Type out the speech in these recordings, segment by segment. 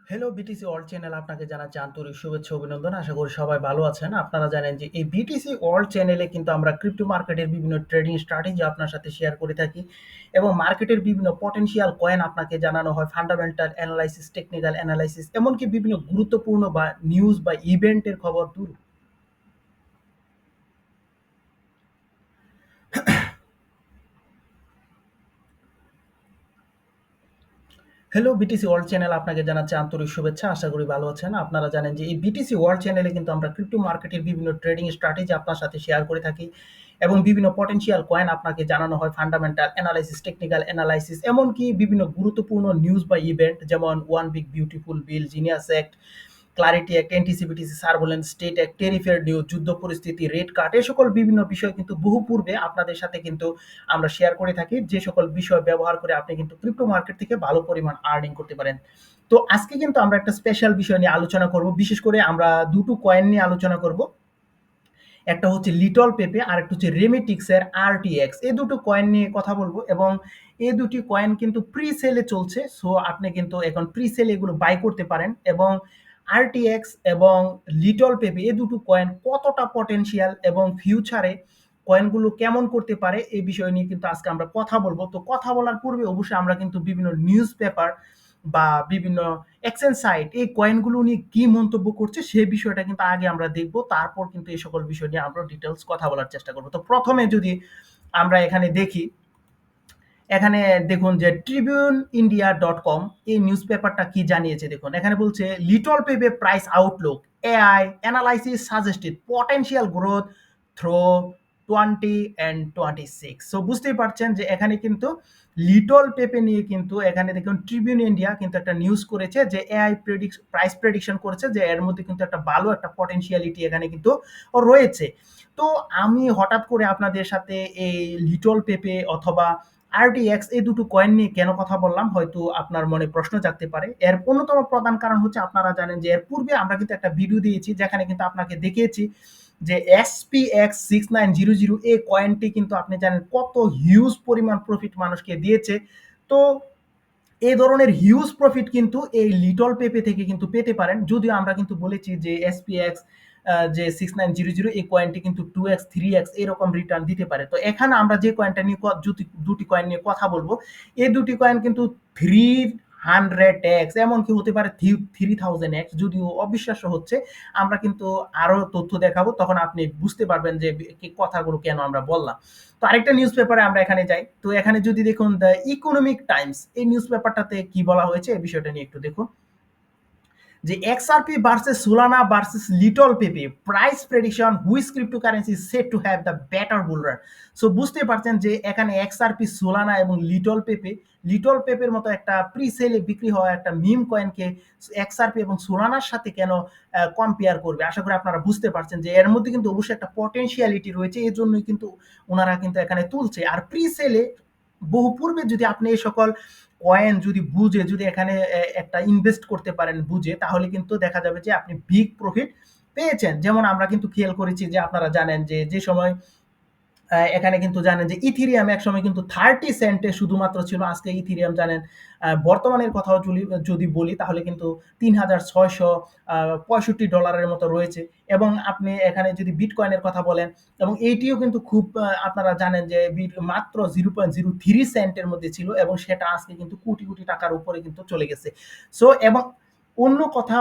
Hello BTC world channel আপনাকে জানাচ্ছি আন্তরিক শুভেচ্ছা অভিনন্দন। আশা করি সবাই ভালো আছেন। আপনারা জানেন যে এই বিটিসি ওয়ার্ল্ড চ্যানেলে কিন্তু আমরা ক্রিপ্টো মার্কেটের বিভিন্ন ট্রেডিং স্ট্র্যাটেজি আপনার সাথে শেয়ার করে থাকি এবং মার্কেটের বিভিন্ন পটেনশিয়াল কয়েন আপনাকে জানানো হয়, ফান্ডামেন্টাল অ্যানালাইসিস, টেকনিক্যাল অ্যানালাইসিস, এমনকি বিভিন্ন গুরুত্বপূর্ণ বা নিউজ বা ইভেন্টের খবর দূর। হ্যালো বিটিসি ওয়ার্ল্ড চ্যানেল আপনাকে জানাচ্ছি আন্তরিক শুভেচ্ছা। আশা করি ভালো আছেন। আপনারা জানেন যে এই বিটিসি ওয়ার্ল্ড চ্যানেলে কিন্তু আমরা ক্রিপ্টো মার্কেটের বিভিন্ন ট্রেডিং স্ট্র্যাটেজি আপনার সাথে শেয়ার করে থাকি এবং বিভিন্ন পটেনশিয়াল কয়েন আপনাকে জানানো হয়, ফান্ডামেন্টাল অ্যানালাইসিস, টেকনিক্যাল অ্যানালাইসিস, এমনকি বিভিন্ন গুরুত্বপূর্ণ নিউজ বা ইভেন্ট যেমন one big beautiful bill, genius act, clarity act, এনটিসিবিটিসি, সার্ভুলেন্স, স্টেট অ্যাক্ট, টেরিফের নিউজ, যুদ্ধ পরিস্থিতি, রেড কার্ড, এ সকল বিভিন্ন বিষয় কিন্তু বহু পূর্বে আপনাদের সাথে কিন্তু আমরা শেয়ার করে থাকি, যে সকল বিষয় ব্যবহার করে আপনি কিন্তু ক্রিপ্টো মার্কেট থেকে ভালো পরিমাণ আর্নিং করতে পারেন। তো আজকে কিন্তু আমরা একটা স্পেশাল বিষয় নিয়ে আলোচনা করব। বিশেষ করে আমরা দুটো কয়েন নিয়ে আলোচনা করব। একটা হচ্ছে লিটল পেপে আর একটা হচ্ছে রেমিটিক্সের আরটিএক্স। এই দুটো কয়েন নিয়ে কথা বলবো এবং এই দুটি কয়েন কিন্তু প্রি সেলে চলছে। সো আপনি কিন্তু এখন প্রি সেলে এগুলো বাই করতে পারেন এবং আরটিএক্স এবং লিটল পেপে এই দুটো কয়েন কতটা পটেনশিয়াল এবং ফিউচারে কয়েনগুলো কেমন করতে পারে এই বিষয় নিয়ে কিন্তু আজকে আমরা কথা বলবো। তো কথা বলার পূর্বে অবশ্যই আমরা কিন্তু বিভিন্ন নিউজ পেপার বা বিভিন্ন এক্সচেঞ্জ সাইট এই কয়েনগুলো নিয়ে কি মন্তব্য করছে সেই বিষয়টা কিন্তু আগে আমরা দেখব, তারপর কিন্তু এই সকল বিষয় নিয়ে আমরা ডিটেলস কথা বলার চেষ্টা করব। তো প্রথমে যদি আমরা এখানে দেখি, এখানে দেখুন যে ট্রিবিউন ইন্ডিয়া ডট কম এই নিউজ পেপারটা কি জানিয়েছে দেখুন। এখানে বলছে Little Pepe price outlook, AI analysis suggested potential growth through 20 and 26। So বুঝতেই পারছেন যে এখানে কিন্তু লিটল পেপে নিয়ে কিন্তু এখানে দেখুন ট্রিবিউন ইন্ডিয়া কিন্তু একটা নিউজ করেছে যে এআই প্রাইস প্রেডিকশন করেছে যে এর মধ্যে কিন্তু একটা ভালো একটা পটেনশিয়ালিটি এখানে কিন্তু রয়েছে। তো আমি হঠাৎ করে আপনাদের সাথে এই লিটল পেপে অথবা আরটিএক্স এই দুটো কয়েন নিয়ে কেন কথা বললাম, হয়তো আপনার মনে প্রশ্ন জাগতে পারে। এর অন্যতম প্রধান কারণ হচ্ছে আপনারা জানেন যে এর পূর্বে আমরা কিন্তু একটা ভিডিও দিয়েছি যেখানে কিন্তু আপনাকে দেখিয়েছি যে এসপিএক্স 6900 এই কয়েনটি কিন্তু আপনি জানেন কত হিউজ পরিমাণ প্রফিট মানুষকে দিয়েছে। তো এই ধরনের হিউজ প্রফিট কিন্তু এই লিটল পেপে থেকে কিন্তু পেতে পারেন। যদিও আমরা কিন্তু বলেছি যে এসপিএক্স যে 6900 এই কয়েনটি কিন্তু 2x 3x এরকম রিটার্ন দিতে পারে। তো এখানে আমরা যে কয়েনটা নিয়ে দুটি কয়েন নিয়ে কথা বলবো, এই দুটি কয়েন কিন্তু 300x এমনকি হতে পারে 3000x, যদিও অবিশ্বাস্য হচ্ছে। আমরা কিন্তু আরো তথ্য দেখাবো, তখন আপনি বুঝতে পারবেন যে কথাগুলো কেন আমরা বললাম। তো আরেকটা নিউজ পেপারে আমরা এখানে যাই। তো এখানে যদি দেখুন দ্য ইকোনমিক টাইমস এই নিউজ পেপারটাতে কি বলা হয়েছে এই বিষয়টা নিয়ে একটু দেখুন যে XRP versus Solana versus Little Pepe price prediction, which cryptocurrency set to have the better bull run. So বুঝতে পারছেন যে এখানে এক্সআরপি, সোলানা এবং লিটল পেপের মতো একটা প্রি সেলে বিক্রি হওয়া একটা মিম কয়েনকে এক্সআরপি এবং সোলানার সাথে কেন কম্পেয়ার করবে। আশা করি আপনারা বুঝতে পারছেন যে এর মধ্যে কিন্তু অবশ্যই একটা পটেনশিয়ালিটি রয়েছে, এই জন্যই কিন্তু ওনারা কিন্তু এখানে তুলছে। আর প্রি সেলে বহু পূর্বে যদি আপনি এই সকল কয়েন যদি বুঝে যদি এখানে একটা ইনভেস্ট করতে পারেন বুঝে, তাহলে কিন্তু দেখা যাবে যে আপনি বিগ প্রফিট পেয়েছেন। যেমন আমরা কিন্তু খেয়াল করেছি যে আপনারা জানেন যে যে সময় এখানে কিন্তু জানেন যে ইথিরিয়াম একসময় কিন্তু 30 সেন্টে শুধুমাত্র ছিল। আজকে ইথিরিয়াম জানেন বর্তমানের কথাও যদি বলি তাহলে কিন্তু $3,665 মতো রয়েছে। এবং আপনি এখানে যদি বিটকয়েনের কথা বলেন, এবং এইটিও কিন্তু খুব আপনারা জানেন যে মাত্র 0.03 সেন্টের মধ্যে ছিল এবং সেটা আজকে কিন্তু কোটি কোটি টাকার উপরে কিন্তু চলে গেছে। সো এবং অন্য কথা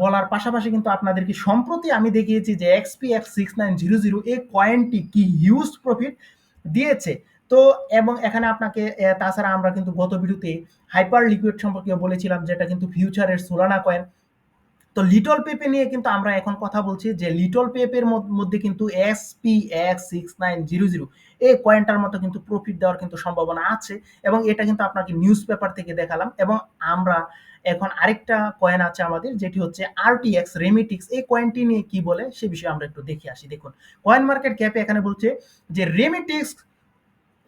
বলার পাশাপাশি কিন্তু আপনাদেরকে সম্প্রতি আমি দেখিয়েছি যে এক্সপিএক্স 6900 এই কয়েনটি কি হিউজ প্রফিট দিয়েছে। তো এবং এখানে আপনাকে তাছাড়া আমরা কিন্তু গত ভিডিওতে হাইপার লিকুইড সম্পর্কে বলেছিলাম, যেটা কিন্তু ফিউচারের সোলানা কয়েন। তো লিটল পেপে নিয়ে কিন্তু আমরা এখন কথা বলছি যে লিটল পেপের মধ্যে কিন্তু এসপিএক্স 6900 এই কয়েনটার মতো কিন্তু প্রফিট দেওয়ার কিন্তু সম্ভাবনা আছে এবং এটা কিন্তু আপনাকে নিউজ পেপার থেকে দেখালাম। এবং আমরা এখন আরেকটা কয়েন আছে আমাদের, যেটি হচ্ছে আরটিএক্স রেমিটিক্স। এই কয়েনটি নিয়ে কি বলে সে বিষয়ে আমরা একটু দেখে আসি। দেখুন কয়েন মার্কেট ক্যাপে এখানে বলছে যে রেমিটিক্স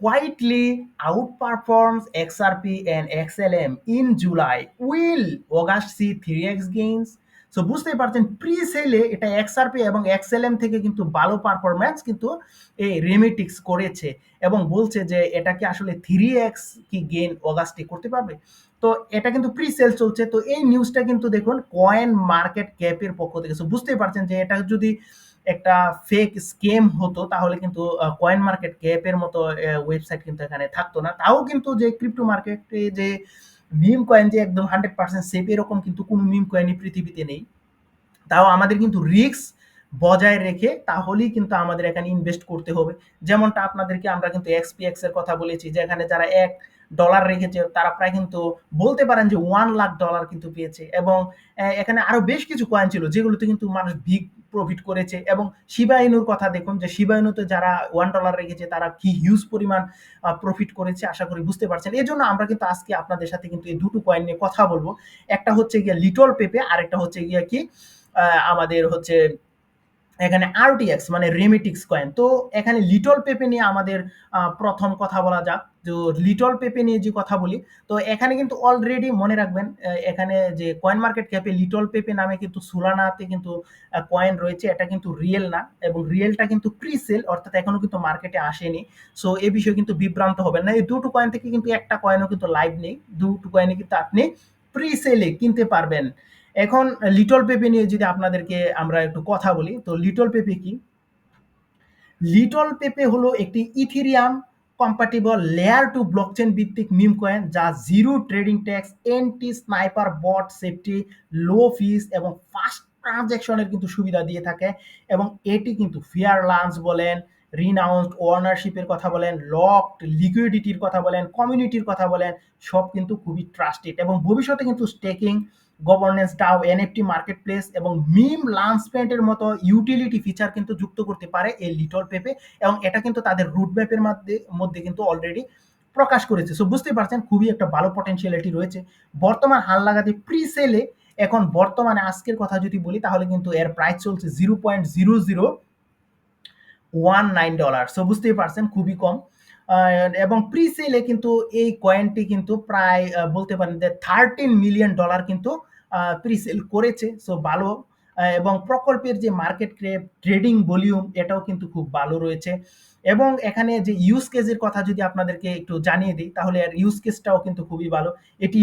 quietly outperforms XRP and XLM in July. Will August see 3x gains? So বুঝতেই পারছেন প্রি সেলে এটা এক্সআরপি এবং এক্সএলএম থেকে কিন্তু ভালো পারফরম্যান্স কিন্তু এই রেমিটিক্স করেছে এবং বলছে যে এটা কি আসলে 3x কি গেইন অগাস্টে করতে পারবে। তো এটা কিন্তু প্রি সেল চলছে। তো এই নিউজটা কিন্তু দেখুন কয়েন মার্কেট ক্যাপের পক্ষ থেকে। সো বুঝতেই পারছেন যে এটা যদি একটা ফেক স্ক্যাম হতো তাহলে কিন্তু কয়েন মার্কেট ক্যাপের মতো ওয়েবসাইট কিন্তু এখানে থাকতো না। তাও কিন্তু যে ক্রিপ্টো মার্কেটে যে মিম কয়েন যে একদম 100% সেফ এরকম কিন্তু কোনো মিম কয়েনই পৃথিবীতে নেই। তাও আমাদের কিন্তু রিস্ক বজায় রেখে তাহলেই কিন্তু আমাদের এখানে ইনভেস্ট করতে হবে। যেমনটা আপনাদেরকে আমরা কিন্তু এক্সপিএক্স এর কথা বলেছি, যেখানে যারা $1 রেখেছে তারা প্রায় কিন্তু বলতে পারেন যে $1,00,000 কিন্তু পেয়েছে। এবং এখানে আরো বেশ কিছু কয়েন ছিল যেগুলোতে কিন্তু মানুষ বিগ প্রফিট করেছে। এবং শিবা ইনুর কথা দেখুন যে শিবা ইনুতে যারা $1 রেখেছে তারা কি হিউজ পরিমাণ প্রফিট করেছে, আশা করি বুঝতে পারছেন। এই জন্য আমরা কিন্তু আজকে আপনাদের সাথে কিন্তু এই দুটো কয়েন নিয়ে কথা বলবো। একটা হচ্ছে গিয়ে লিটল পেপে, আর একটা হচ্ছে গিয়ে কি আমাদের হচ্ছে এখানে আরটিএক্স মানে রেমিটিক্স কয়েন। তো এখানে লিটল পেপে নিয়ে আমাদের প্রথম কথা বলা যাক। তো লিটল পেপে নিয়ে যে কথা বলি, তো এখানে কিন্তু অলরেডি মনে রাখবেন এখানে যে কয়েন মার্কেট ক্যাপে লিটল পেপে নামে কিন্তু সুলানাতে কিন্তু কয়েন রয়েছে। এটা কিন্তু রিয়েল না, এবং রিয়েলটা কিন্তু প্রি সেল, অর্থাৎ এখনো কিন্তু মার্কেটে আসেনি। সো এই বিষয়ে কিন্তু বিভ্রান্ত হবেন না। এই দুটো কয়েন থেকে কিন্তু একটা কয়েনও কিন্তু লাইভ নেই, দুটো কয়েনে কিন্তু আপনি প্রি সেলে কিনতে পারবেন। এখন লিটল পেপে নিয়ে যদি আপনাদেরকে আমরা একটু কথা বলি, তো লিটল পেপে কি? লিটল পেপে হলো একটি Ethereum compatible layer two blockchain ভিত্তিক মিম কয়েন, যা zero trading tax, anti sniper bot safety, low fees এবং ফাস্ট ট্রানজ্যাকশনের কিন্তু সুবিধা দিয়ে থাকে। এবং এটি কিন্তু ফেয়ার লাঞ্চ বলেন, রিনাউন্সড ওনারশিপের কথা বলেন, লকড লিকুইডিটির কথা বলেন, কমিউনিটির কথা বলেন, সব কিন্তু খুবই ট্রাস্টেড। এবং ভবিষ্যতে কিন্তু staking, governance, DAO, NFT market place এবং মিম লাঞ্চপ্যাডের মতো ইউটিলিটি ফিচার কিন্তু যুক্ত করতে পারে এই লিটল পেপে। এবং এটা কিন্তু তাদের রুট ম্যাপের মধ্যে কিন্তু অলরেডি প্রকাশ করেছে। সো বুঝতে পারছেন খুবই একটা ভালো পটেনশিয়ালিটি রয়েছে। বর্তমান হালনাগাদে প্রি সেলে এখন বর্তমানে আজকের কথা যদি বলি তাহলে কিন্তু এর প্রাইস চলছে $0.0019। সো বুঝতেই পারছেন খুবই কম। এবং প্রি সেলে কিন্তু এই কয়েনটি কিন্তু প্রায় বলতে পারেন যে $13 মিলিয়ন কিন্তু প্রি সেল করেছে। সো ভালো। এবং প্রকল্পের যে মার্কেট ট্রেডিং ভলিউম এটাও কিন্তু খুব ভালো রয়েছে। এবং এখানে যে ইউজ কেসের কথা যদি আপনাদেরকে একটু জানিয়ে দিই তাহলে এর ইউজ কেসটাও কিন্তু খুবই ভালো। এটি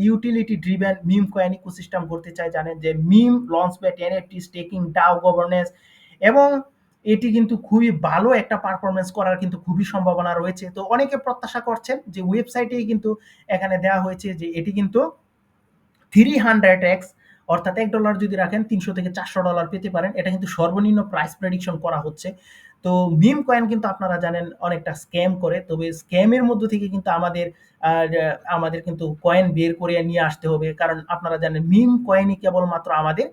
utility driven meme coin ecosystem করতে চায়, জানেন যে meme launchpad, NFT, staking, DAO governance. এবং এটি কিন্তু খুবই ভালো একটা পারফরমেন্স করার কিন্তু খুবই সম্ভাবনা রয়েছে। তো অনেকে প্রত্যাশা করছেন যে ওয়েবসাইটেই কিন্তু এখানে দেওয়া হয়েছে যে এটি কিন্তু 300x, অর্থাৎ $1 যদি রাখেন $300 থেকে $400 পেতে পারেন। এটা কিন্তু সর্বনিম্ন প্রাইস প্রেডিকশন করা হচ্ছে। তো মিম কয়েন কিন্তু আপনারা জানেন অনেকটা স্ক্যাম করে। তবে স্ক্যামের মধ্য থেকে কিন্তু আমাদের কিন্তু কয়েন বের করে নিয়ে আসতে হবে। কারণ আপনারা জানেন মিম কয়েনই কেবলমাত্র আমাদের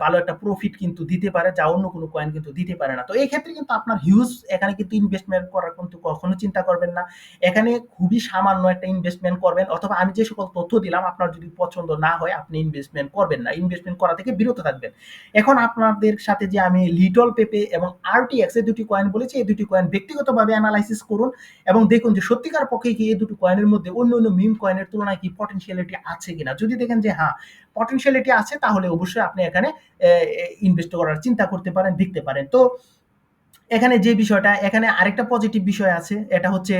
ভালো একটা প্রফিট কিন্তু দিতে পারে, যা অন্য কোনো কয়েন কিন্তু দিতে পারে না। তো এই ক্ষেত্রে কিন্তু আপনার হিউজ এখানে কিন্তু ইনভেস্টমেন্ট করার কিন্তু কখনো চিন্তা করবেন না। এখানে খুবই সামান্য একটা ইনভেস্টমেন্ট করবেন, অথবা আমি যে সকল তথ্য দিলাম আপনার যদি পছন্দ না হয় আপনি ইনভেস্টমেন্ট করবেন না, ইনভেস্টমেন্ট করা থেকে বিরত থাকবেন। এখন আপনাদের সাথে যে আমি লিটল পেপে এবং আরটিএক্স এই দুটি কয়েন বলেছি, এই দুটি কয়েন ব্যক্তিগতভাবে অ্যানালাইসিস করুন এবং দেখুন যে সত্যিকার পক্ষে কি এই দুটো কয়েনের মধ্যে অন্য অন্য মিম কয়েনের তুলনায় কি পটেনশিয়ালিটি আছে কিনা। যদি দেখেন যে হ্যাঁ পটেনশিয়ালিটি আছে তাহলে অবশ্যই আপনি এখানে ইনভেস্ট করার চিন্তা করতে পারেন, দেখতে পারেন। তো এখানে যে বিষয়টা, এখানে আরেকটা পজিটিভ বিষয় আছে, এটা হচ্ছে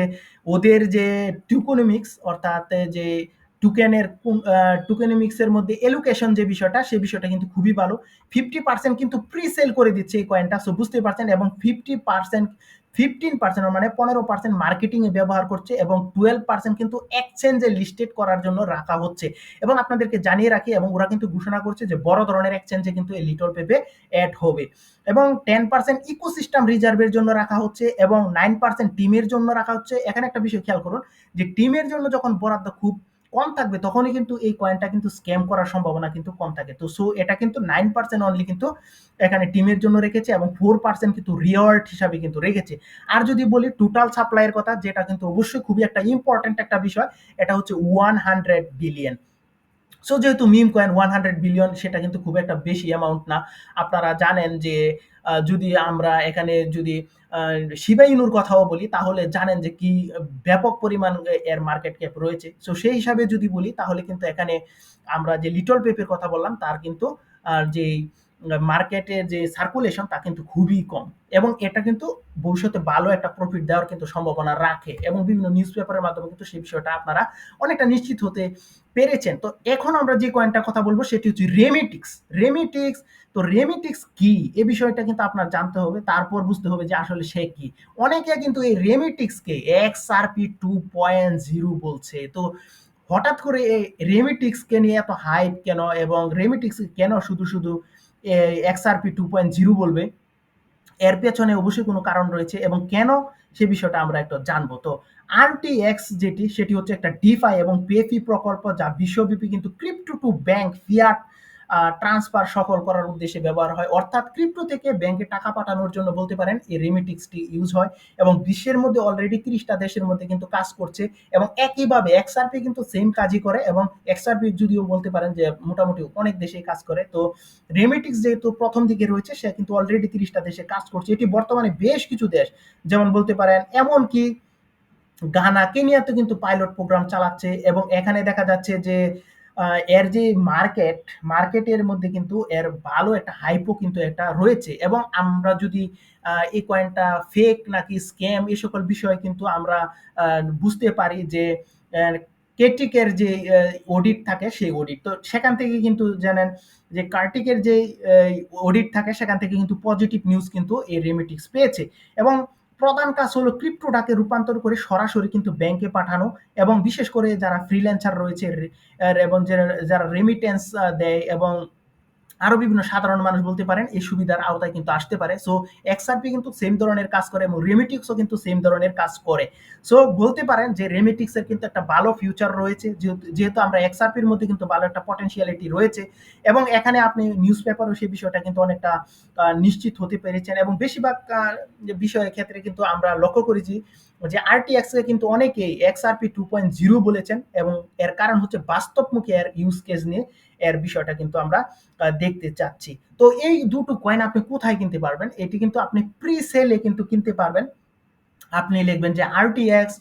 ওদের যে টোকেনমিক্স, অর্থাৎ যে টোকেনমিক্স এর মধ্যে এলোকেশন যে বিষয়টা, সেই বিষয়টা কিন্তু খুবই ভালো। 50% কিন্তু প্রি সেল করে দিচ্ছে এই কয়েনটা। সো বুঝতে পারছেন। এবং 15% মানে 15% মার্কেটিং এ ব্যবহার করছে এবং 12% কিন্তু এক্সচেঞ্জে লিস্টেড করার জন্য রাখা হচ্ছে। এবং আপনাদেরকে জানিয়ে রাখি, এবং ওরা কিন্তু ঘোষণা করছে যে বড় ধরনের এক্সচেঞ্জে কিন্তু এই লিটল পেপে অ্যাড হবে। এবং 10% ইকোসিস্টেম রিজার্ভের জন্য রাখা হচ্ছে এবং 9% টিমের জন্য রাখা হচ্ছে। এখানে একটা বিষয় খেয়াল করুন যে টিমের জন্য যখন বরাদ্দ খুব কম থাকবে তখনই কিন্তু এই কয়েনটা কিন্তু স্ক্যাম করার সম্ভাবনা কিন্তু কম থাকে। তো সো এটা কিন্তু 9% অনলি কিন্তু এখানে টিমের জন্য রেখেছে এবং 4% কিন্তু রিওয়ার্ড হিসাবে কিন্তু রেখেছে। আর যদি বলি টোটাল সাপ্লাইয়ের কথা, যেটা কিন্তু অবশ্যই খুবই একটা ইম্পর্টেন্ট একটা বিষয়, এটা হচ্ছে 100 বিলিয়ন। সো যেহেতু মিম কয়েন 100 বিলিয়ন, সেটা কিন্তু খুব একটা বেশি অ্যামাউন্ট না। আপনারা জানেন যে যদি আমরা এখানে যদি শিবা ইনুর কথাও বলি তাহলে জানেন যে কি ব্যাপক পরিমাণ এর মার্কেট ক্যাপ রয়েছে। সো সেই হিসাবে যদি বলি তাহলে কিন্তু এখানে আমরা যে লিটল পেপের কথা বললাম তার কিন্তু যেই মার্কেটের যে সার্কুলেশন তা কিন্তু খুবই কম এবং এটা কিন্তু ভবিষ্যতে ভালো একটা প্রফিট দেওয়ার কিন্তু সম্ভাবনা রাখে এবং বিভিন্ন নিউজ পেপারের মাধ্যমে কিন্তু সেই বিষয়টা আপনারা অনেকটা নিশ্চিত হতে পেরেছেন। তো এখন আমরা যে কয়েনটার কথা বলবো সেটি হচ্ছে রেমিটিক্স। রেমিটিক্স, তো রেমিটিক্স কি? এ বিষয়টা কিন্তু আপনার জানতে হবে। তারপর বুঝতে হবে যে আসলে সে কি? অনেকে কিন্তু এই রেমিটিক্সকে XRP 2.0 বলছে। তো হঠাৎ করে এই রেমিটিক্সকে নিয়ে এত হাইপ কেন এবং রেমিটিক্স কেন শুধু XRP 2.0 বলবে? এর পেছনে অবশ্যই কোনো কারণ রয়েছে এবং কেন সে বিষয়টা আমরা একটু জানবো। তো আরটিএক্স যেটি সেটি হচ্ছে একটা ডিফাই এবং পেফি প্রকল্প যা বিশ্বব্যাপী কিন্তু crypto to bank fiat transfer সফল করার উদ্দেশ্যে ব্যবহার হয়। অর্থাৎ ক্রিপ্টো থেকে ব্যাংকে টাকা পাঠানোর জন্য বলতে পারেন এই রেমিটিক্সটি ইউজ হয় এবং বিশ্বের মধ্যে অলরেডি 30টা দেশের মধ্যে কিন্তু কাজ করছে এবং একইভাবে এক্সআরপি কিন্তু সেম কাজই করে এবং এক্সআরপি যদিও বলতে পারেন যে মোটামুটি অনেক দেশেই কাজ করে। তো রেমিটিক্স যেহেতু প্রথম দিকে রয়েছে সে কিন্তু অলরেডি 30টা দেশে কাজ করছে। এটি বর্তমানে বেশ কিছু দেশ যেমন বলতে পারেন এমনকি গানা, কেনিয়াতে কিন্তু পাইলট প্রোগ্রাম চালাচ্ছে এবং এখানে দেখা যাচ্ছে যে এর যে মার্কেটের মধ্যে কিন্তু এর ভালো একটা হাইপও কিন্তু একটা রয়েছে এবং আমরা যদি এই কয়েনটা ফেক নাকি স্ক্যাম এই সকল বিষয় কিন্তু আমরা বুঝতে পারি যে কেটিকের যে অডিট থাকে সেই অডিট তো সেখান থেকে কিন্তু জানেন যে কার্টিকের যে অডিট থাকে সেখান থেকে কিন্তু পজিটিভ নিউজ কিন্তু এই রেমিটিক্স পেয়েছে এবং প্রধান কাজ হলো ক্রিপ্টোটাকে রূপান্তর করে সরাসরি কিন্তু ব্যাংকে পাঠানো এবং বিশেষ করে যারা ফ্রিল্যান্সার রয়েছে এবং যারা রেমিটেন্স দেয় এবং আরো বিভিন্ন সাধারণ মানুষ বলতে পারেন এই সুবিধার আওতায় কিন্তু আসতে পারে। সো এক্সআরপি কিন্তু সেম ধরনের কাজ করে এবং রেমিটিক্সও কিন্তু সেম ধরনের কাজ করে। সো বলতে পারেন যে রেমিটিক্স এর কিন্তু একটা ভালো ফিউচার রয়েছে যেহেতু আমরা এক্সআরপির মধ্যে কিন্তু ভালো একটা পটেনশিয়ালিটি রয়েছে এবং এখানে আপনি নিউজ পেপারও সেই বিষয়টা কিন্তু অনেকটা নিশ্চিত হতে পেরেছেন এবং বেশিরভাগ বিষয়ের ক্ষেত্রে কিন্তু আমরা লক্ষ্য করেছি যে আরটিএক্স কে কিন্তু অনেকেই এক্সআরপি 2.0 বলেছেন এবং এর কারণ হচ্ছে বাস্তবমুখী এর ইউজ কেস নিয়ে এর বিষয়টা কিন্তু আমরা দেখতে চাচ্ছি। তো এই দুটো কয়েন আপনি কোথায় কিনতে পারবেন? এটি কিন্তু আপনি প্রি সেলে কিন্তু কিনতে পারবেন। আপনি লিখবেন যে আরটিএক্স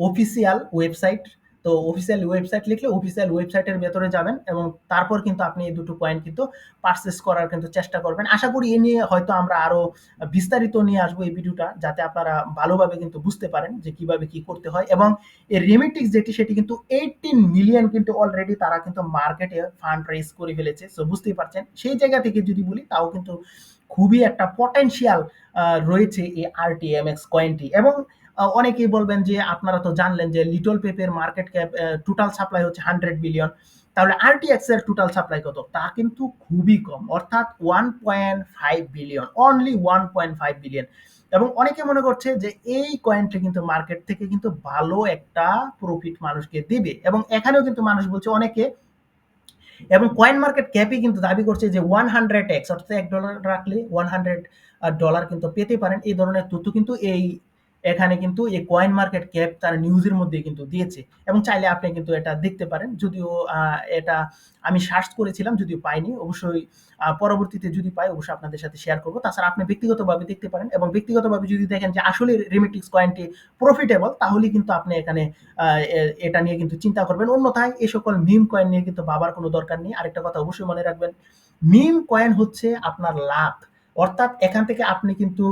অফিসিয়াল ওয়েবসাইট। তো অফিসিয়াল ওয়েবসাইট লিখলে অফিসিয়াল ওয়েবসাইটের ভেতরে যাবেন এবং তারপর কিন্তু আপনি এই দুটো কয়েন কিন্তু পারচেস করার কিন্তু চেষ্টা করবেন। আশা করি এ নিয়ে হয়তো আমরা আরো বিস্তারিত নিয়ে আসবো এই ভিডিওটা যাতে আপনারা ভালোভাবে কিন্তু বুঝতে পারেন যে কিভাবে কি করতে হয় এবং এই রেমিটিক্স যেটি সেটি কিন্তু 18 মিলিয়ন কিন্তু অলরেডি তারা কিন্তু মার্কেটে ফান্ড রেজ করে ফেলেছে। সো বুঝতেই পারছেন সেই জায়গা থেকে যদি বলি তাও কিন্তু খুবই একটা পটেনশিয়াল রয়েছে এই আরটিএমএক্স কয়েনটি এবং অনেকেই বলবেন যে আপনারা তো জানলেন যে লিটল পেপের মার্কেট ক্যাপ টোটাল সাপ্লাই হচ্ছে 100 বিলিয়ন তাহলে আরটিএক্স এর টোটাল সাপ্লাই কত তা কিন্তু খুবই কম অর্থাৎ 1.5 বিলিয়ন অনলি 1.5 বিলিয়ন এবং অনেকে মনে করছে যে এই কয়েনটি কিন্তু মার্কেট থেকে কিন্তু ভালো একটা প্রফিট মানুষকে দিবে এবং এখানেও কিন্তু মানুষ বলছে অনেকে এবং কয়েন মার্কেট ক্যাপই কিন্তু দাবি করছে যে 100x অর্থাৎ $1 রাখলে 100 ডলার কিন্তু পেতে পারেন এই ধরনের তথ্য কিন্তু এখানে কিন্তু এই কয়েন মার্কেট ক্যাপ তার নিউজের মধ্যে কিন্তু দিয়েছে এবং চাইলে আপনি কিন্তু এটা দেখতে পারেন যদিও এটা আমি সার্চ করেছিলাম যদিও পাইনি অবশ্যই পরবর্তীতে যদি পাই অবশ্যই আপনাদের সাথে শেয়ার করবো তাছাড়া আপনি ব্যক্তিগতভাবে দেখতে পারেন এবং ব্যক্তিগতভাবে যদি দেখেন যে আসলে রেমিটিক্স কয়েনটি প্রফিটেবল তাহলে কিন্তু আপনি এখানে এটা নিয়ে কিন্তু চিন্তা করবেন অন্যথায় এই সকল মিম কয়েন নিয়ে কিন্তু ভাবার কোনো দরকার নেই আরেকটা কথা অবশ্যই মনে রাখবেন মিম কয়েন হচ্ছে আপনার লাভ অর্থাৎ এখান থেকে আপনি কিন্তু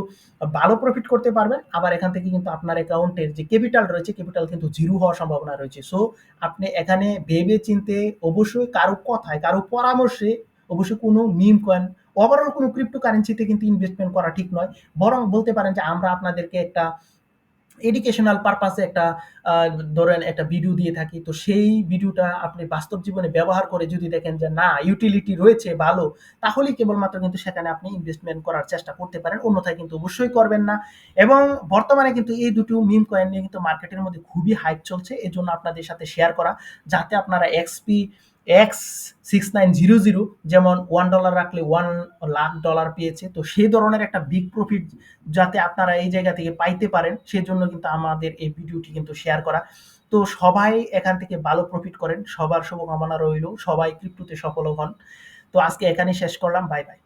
ভালো প্রফিট করতে পারবেন আবার এখান থেকে কিন্তু আপনার অ্যাকাউন্টের যে ক্যাপিটাল রয়েছে ক্যাপিটাল কিন্তু জিরো হওয়ার সম্ভাবনা রয়েছে সো আপনি এখানে ভেবে চিনতে অবশ্যই কারো কথায় কারো পরামর্শে অবশ্যই কোনো মিম কয়েন ওভারঅল কোনো ক্রিপ্টো কারেন্সিতে কিন্তু ইনভেস্টমেন্ট করা ঠিক নয় বরং বলতে পারেন যে আমরা আপনাদেরকে একটা এডুকেশনাল পারপাসে একটা ধরেন একটা ভিডিও দিয়ে থাকি তো সেই ভিডিওটা আপনি বাস্তব জীবনে ব্যবহার করে যদি দেখেন যে না ইউটিলিটি রয়েছে ভালো তাহলেই কেবলমাত্র কিন্তু সেখানে আপনি ইনভেস্টমেন্ট করার চেষ্টা করতে পারেন অন্যথায় কিন্তু অবশ্যই করবেন না এবং বর্তমানে কিন্তু এই দুটো মিম কয়েন নিয়ে কিন্তু মার্কেটের মধ্যে খুবই হাইপ চলছে এই জন্য আপনাদের সাথে শেয়ার করা যাতে আপনারা X6900 যেমন $1 রাখলে $1,00,000 পেয়েছে তো সেই ধরনের একটা বিগ প্রফিট যাতে আপনারা এই জায়গা থেকে পাইতে পারেন সেজন্য কিন্তু আমাদের এই ভিডিওটি কিন্তু শেয়ার করা তো সবাই এখান থেকে ভালো প্রফিট করেন সবার শুভকামনা রইল সবাই ক্রিপ্টোতে সফল হন তো আজকে এখানেই শেষ করলাম বাই বাই